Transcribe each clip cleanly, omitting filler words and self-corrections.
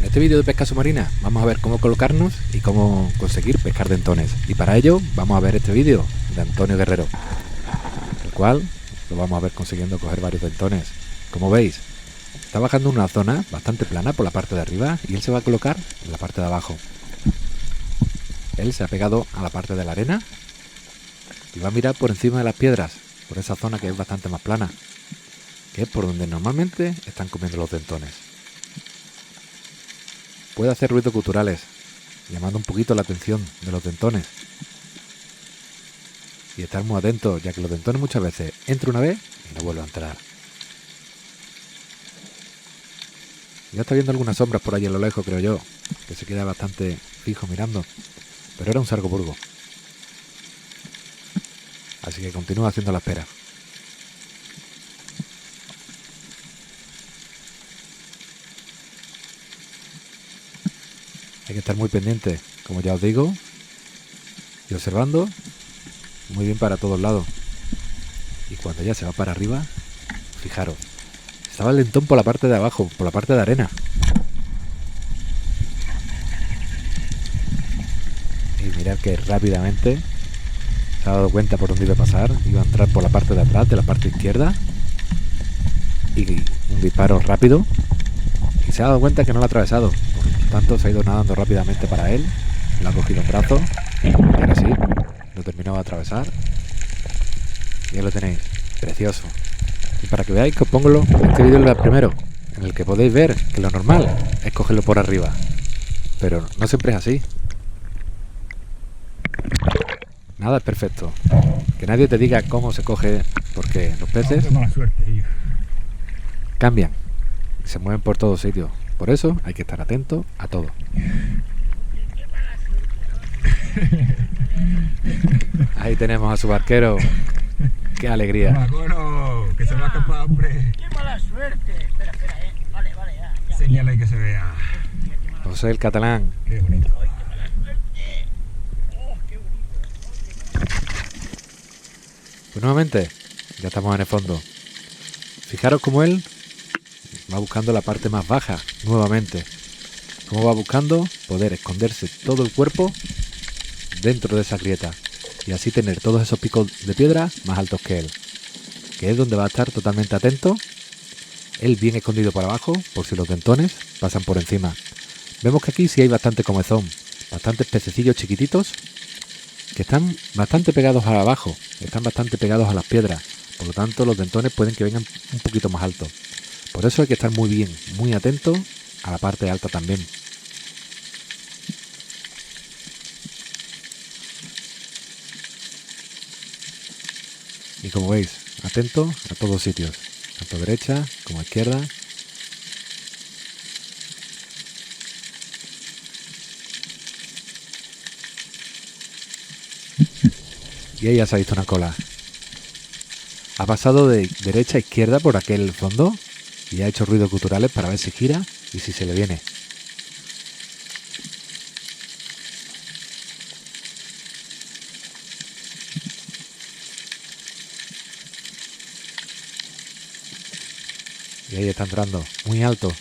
este vídeo de pesca submarina vamos a ver cómo colocarnos y cómo conseguir pescar dentones. Y para ello vamos a ver este vídeo de Antonio Guerrero, el cual lo vamos a ver consiguiendo coger varios dentones. Como veis, está bajando una zona bastante plana por la parte de arriba y él se va a colocar en la parte de abajo. Él se ha pegado a la parte de la arena y va a mirar por encima de las piedras, por esa zona que es bastante más plana, que es por donde normalmente están comiendo los dentones. Puede hacer ruidos guturales, llamando un poquito la atención de los dentones. Y estar muy atento, ya que los dentones muchas veces entran una vez y no vuelven a entrar. Ya está viendo algunas sombras por ahí a lo lejos, creo yo, que se queda bastante fijo mirando. Pero era un sargoburgo. Así que continúa haciendo la espera. Hay que estar muy pendiente, como ya os digo, y observando muy bien para todos lados. Y cuando ya se va para arriba, fijaros, estaba el dentón por la parte de abajo, por la parte de arena. Y mirad que rápidamente se ha dado cuenta por dónde iba a pasar. Iba a entrar por la parte de atrás, de la parte izquierda. Y un disparo rápido. Y se ha dado cuenta que no lo ha atravesado. Por tanto, se ha ido nadando rápidamente para él. Lo ha cogido en brazo. Y ahora sí, lo terminó de atravesar. Y ya lo tenéis. Precioso. Y para que veáis que os pongo este vídeo es el primero, en el que podéis ver que lo normal es cogerlo por arriba. Pero no siempre es así. Nada es perfecto. Que nadie te diga cómo se coge, porque los peces cambian y se mueven por todos sitios. Por eso hay que estar atento a todo. Ahí tenemos a su barquero. ¡Qué alegría! ¡Magoro! ¡Que se me ha escapado, hombre! ¡Qué mala suerte! Espera, vale, ya. Señala y que se vea. José el catalán. ¡Qué bonito! ¡Ay, qué mala suerte! ¡Oh, qué bonito! Pues nuevamente, ya estamos en el fondo. Fijaros cómo él va buscando la parte más baja, nuevamente. Cómo va buscando poder esconderse todo el cuerpo dentro de esa grieta. Y así tener todos esos picos de piedra más altos que él. Que es donde va a estar totalmente atento. Él bien escondido por abajo, por si los dentones pasan por encima. Vemos que aquí sí hay bastante comezón. Bastantes pececillos chiquititos que están bastante pegados a abajo. Están bastante pegados a las piedras. Por lo tanto, los dentones pueden que vengan un poquito más altos. Por eso hay que estar muy bien, muy atento a la parte alta también. Y como veis, atento a todos sitios, tanto derecha como izquierda. Y ahí ya se ha visto una cola. Ha pasado de derecha a izquierda por aquel fondo y ha hecho ruidos guturales para ver si gira y si se le viene. Y ahí está entrando, muy alto,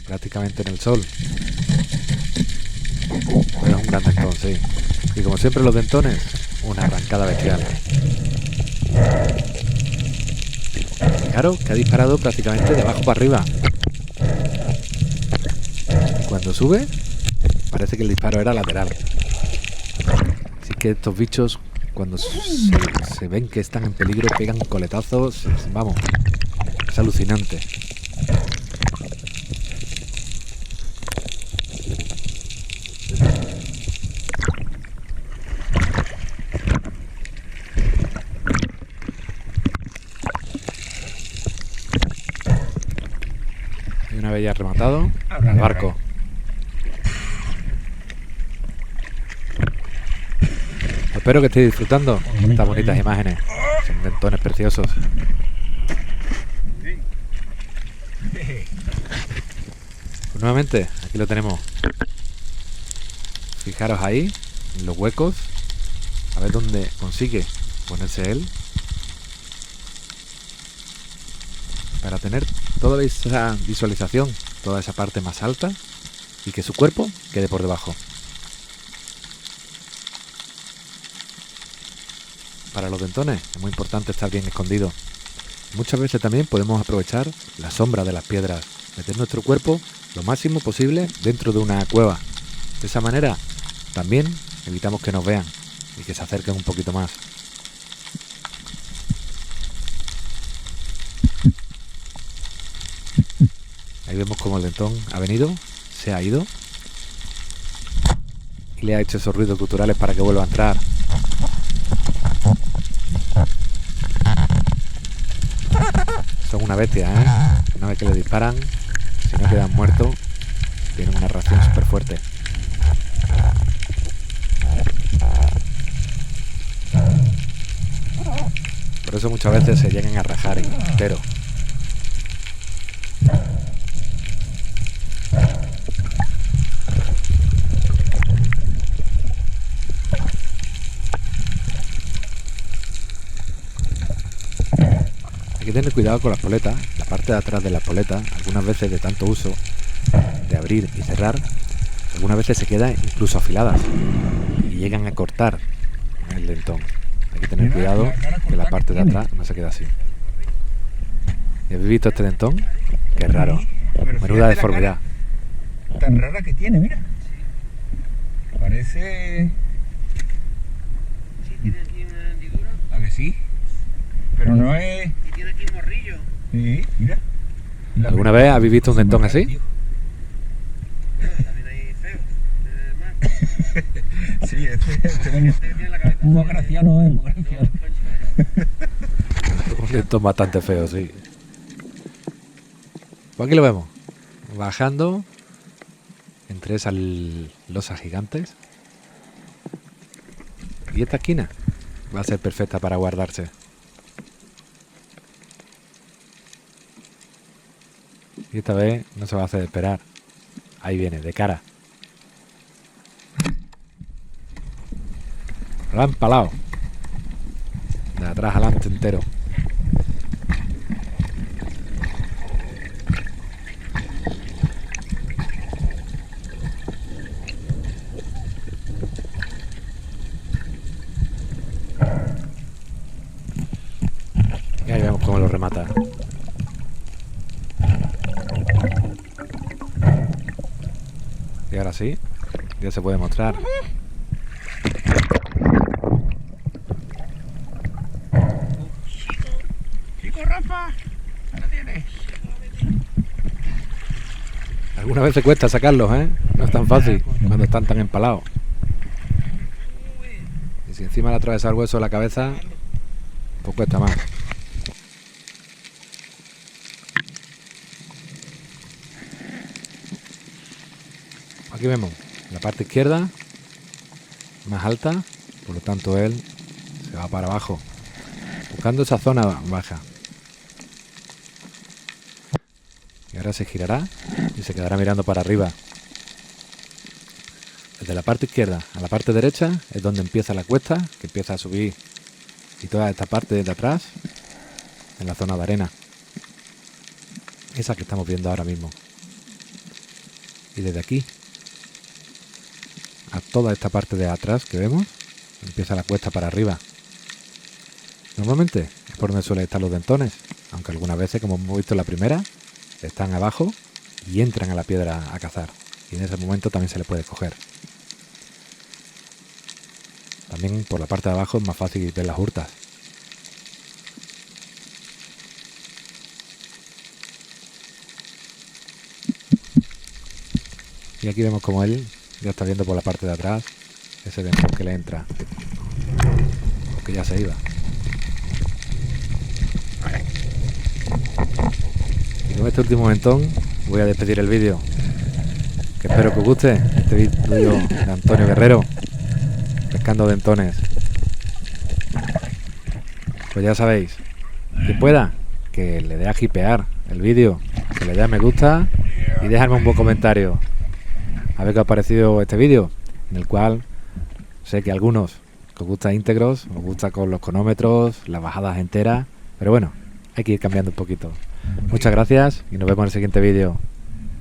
prácticamente en el sol. Pero es un gran dentón, sí. Y como siempre los dentones, una arrancada bestial. Fijaros que ha disparado prácticamente de abajo para arriba. Y cuando sube, parece que el disparo era lateral. Así que estos bichos, cuando se ven que están en peligro, pegan coletazos. Vamos, es alucinante. Y una vez ya rematado, al barco. Espero que estéis disfrutando estas bonitas imágenes. Son dentones preciosos. Pues nuevamente, aquí lo tenemos. Fijaros ahí, en los huecos. A ver dónde consigue ponerse él. Para tener toda esa visualización, toda esa parte más alta y que su cuerpo quede por debajo. Para los dentones es muy importante estar bien escondido. Muchas veces también podemos aprovechar la sombra de las piedras, meter nuestro cuerpo lo máximo posible dentro de una cueva. De esa manera también evitamos que nos vean y que se acerquen un poquito más. Ahí vemos como el dentón ha venido, se ha ido y le ha hecho esos ruidos guturales para que vuelva a entrar. Son una bestia, ¿eh? Una vez que le disparan, si no quedan muertos, tienen una reacción súper fuerte. Por eso muchas veces se llegan a rajar entero. Hay que tener cuidado con las poletas, la parte de atrás de las poletas, algunas veces de tanto uso de abrir y cerrar, algunas veces se quedan incluso afiladas y llegan a cortar el dentón. Hay que tener cuidado que la parte de atrás no se quede así. ¿Y habéis visto este dentón? Qué raro, menuda deformidad. Tan rara que tiene, mira. Parece... Sí, tiene aquí una hendidura. ¿A que sí? Pero no es... Y tiene aquí un morrillo. Sí, mira. ¿Alguna vez habéis visto un dentón así? También hay feos. Más. Sí, este Tiene la cabeza. muy graciano, muy graciano. Un dentón bastante feo, sí. Pues aquí lo vemos, bajando entre esas losas gigantes. Y esta esquina va a ser perfecta para guardarse. Y esta vez no se va a hacer esperar. Ahí viene, de cara. Lo ha empalado. De atrás adelante entero. Y ahí vemos cómo lo remata. Y ahora sí, ya se puede mostrar. Chico, Rafa, ahora tienes. Algunas veces cuesta sacarlos, ¿eh? No es tan fácil cuando están tan empalados. Y si encima le atraviesa el hueso de la cabeza, pues cuesta más. Aquí vemos la parte izquierda más alta, por lo tanto él se va para abajo, buscando esa zona baja. Y ahora se girará y se quedará mirando para arriba. Desde la parte izquierda a la parte derecha es donde empieza la cuesta, que empieza a subir, y toda esta parte de atrás en la zona de arena, esa que estamos viendo ahora mismo. Y desde aquí a toda esta parte de atrás que vemos empieza la cuesta para arriba. Normalmente es por donde suelen estar los dentones, aunque algunas veces, como hemos visto en la primera, están abajo y entran a la piedra a cazar, y en ese momento también se le puede coger. También por la parte de abajo es más fácil ver las hurtas. Y aquí vemos como él ya está viendo por la parte de atrás ese dentón que le entra, porque ya se iba. Y con este último dentón voy a despedir el vídeo, que espero que os guste este vídeo de Antonio Guerrero pescando dentones. Pues ya sabéis, quien pueda, que le dé a hipear el vídeo, que le dé a me gusta y déjame un buen comentario a ver qué os ha parecido este vídeo, en el cual sé que a algunos que os gusta íntegros, os gusta con los cronómetros, las bajadas enteras, pero bueno, hay que ir cambiando un poquito. Muchas gracias y nos vemos en el siguiente vídeo.